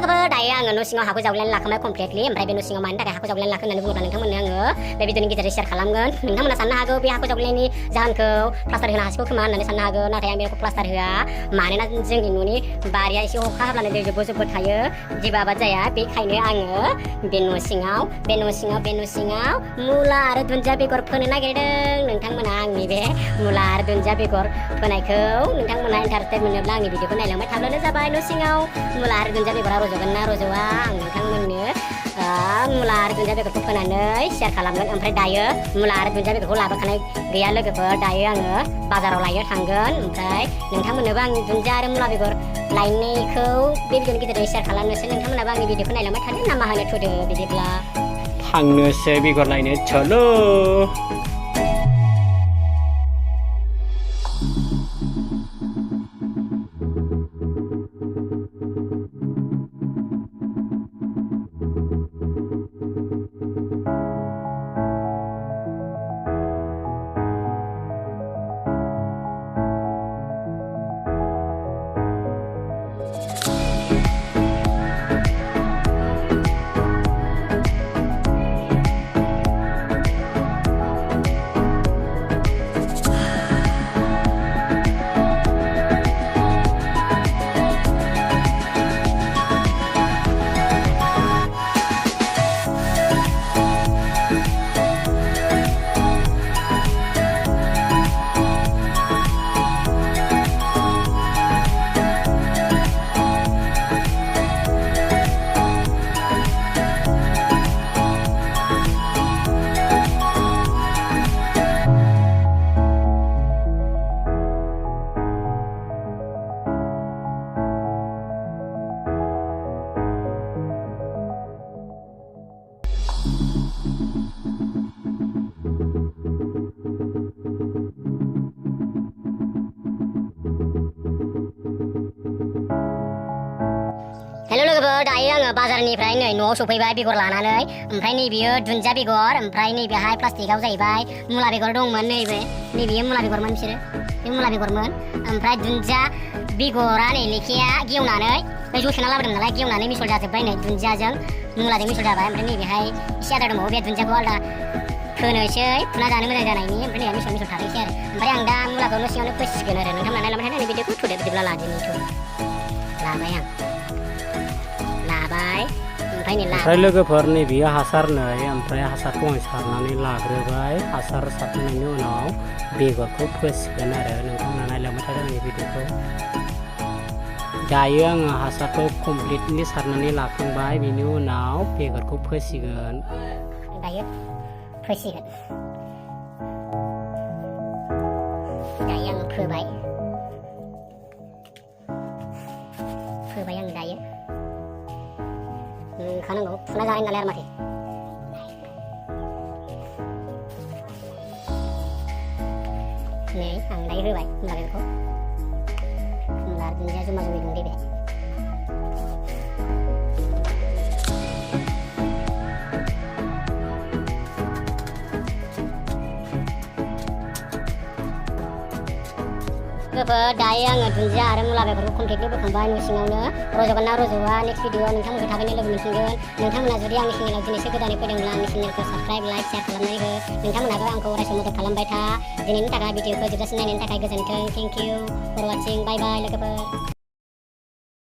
लोगोफोर दायो आङो न' सिङाव हाखौ जावग्लिनानै लाखांबाय कमप्लिटलि ओमफ्राय बे न' सिङाव मानि थाखाय हाखौ जावग्लिनानै लाखो होननानै बुङोब्ला नोंथांमोननो आङो बे भिडिअनि गेजेरजों शेयार खालामगोन। नोंथांमोना साननो हागौ बे हाखौ जावग्लिनायनि जाहोनखौ प्लास्टार होनो हासिगौ खोमा होननानै साननो हागौ, नाथाय आं बेखौ प्लास्टार होआ। मानोना जोंनि न'नि बारिया एसे अखा हाब्लानो दै जोबो थायो, जेबो आबाद जाया। बेखायनो आङो बे न' सिङाव मुला आरो दुन्दिया बेगर फोनो नागिरदों। नोंथांमोना आंनि बे मुला आरो दुन्दिया बेगर फोनायखौ नोंथांमोना इन्टारेस्टेड मोनोब्ला आंनि भिडिअखौ नायलांबाय थाब्लानो जाबाय। न' सिङाव मुला आरो दुन्दिया बेगरा रज'गोन ना रज'आ आं नोंथांमोननो मुला आरो दुन्दिया बेगरखौ फोनानै शेयार खालामगोन। ओमफ्राय दायो मुला आरो दुन्दिया बेगरखौ लाबोखानाय गैया लोगोफोर, दायो आङो बाजाराव लायनो थांगोन। ओमफ्राय नोंथांमोननोबो आं दुन्दिया आरो मुला बेगर लायनायखौ बे भिडिअनि गेजेरजों शेयार खालामनोसै। नोंथांमोनाबो आंनि भिडिअखौ नायलांबाय थादो ना मा होनो थुदो बिदिब्ला थांनोसै बेगर लायनो चलो। हेलो लोगोफोर, दायो आङो बाजारनिफ्राय नै न'आव सफैबाय बेगर लानानै। ओमफ्राय नैबेयो दुन्दिया बेगर, ओमफ्राय नैबेहाय प्लास्टिकआव जाहैबाय मुला बेगर दंमोन। नैबेयो मुला बेगरमोन, बिसोरो बे मुला बेगरमोन। ओमफ्राय दुन्दिया बेगरा नै लेखाया गेवनानै ज' सोना लाबोदों नालाय, गेवनानै मिसल जाजोब्बाय। नै दुन्दियाजों मुलाजों मिसल जाबाय। ओमफ्राय नैबेहाय एसे आदार दंबावो, बे दुन्दियाखौ आलदा फोनोसै फुना जानो मोजां जानायनि। ओमफ्राय नै मिसल थाथोंसै आरो। ओमफ्राय आं दा मुलाखौ न' सिङावनो फोसिगोन आरो। नोंथांमोना नायलांबाय थादो भिडिअखौ थुदो बिदिब्ला लादिनिथ' लाबाय आं ओमफ्राय लोगोफोर नैबेयो हासार नै, ओमफ्राय हासारखौ आं सारनानै लाग्रोबाय। हासार सारखांनायनि उनाव बेगरखौ फोसिगोन आरो। नोंथांमोना नायलांबाय थादो आंनि भिडिअखौ। दायो आङो हासारखौ कमप्लिटलि सारनानै लाखांबाय, बेनि उनाव बेगरखौ फोसिगोन। दायो फोसिगोन, दायो आं फोबाय आं दायो खानांगौ, फुना जानाय नालाय आरो माथो। नै आं दायो होबाय मुला बेगरखौ। मुला दुन्दिया जमा जमि दं दे बे। लोगोफोर दायो आङो दुन्दिया आरो मुला बेगरखौ कमप्लिटलि बोखांबाय। न' सिङावनो रज'गोन ना रज'आ नेक्स्ट भिडिअ नोंथांमोनखौ थाबैनो लोगो मोनफिनगोन। नोंथांमोना जुदि आंनि चेनेलाव दिनैसो गोदानै फैदोंब्ला आंनि चेनेलखौ साबस्क्राइब, लाइक, शेयार खालामनानै हो। नोंथांमोनाबो आंखौ अरायसम मदद खालामबाय था। दिनैनि थाखाय भिडिअखौ जोबजासिम नायनायनि थाखाय गोजोन्थों। Thank you for watching. Bye bye लोगोफोर।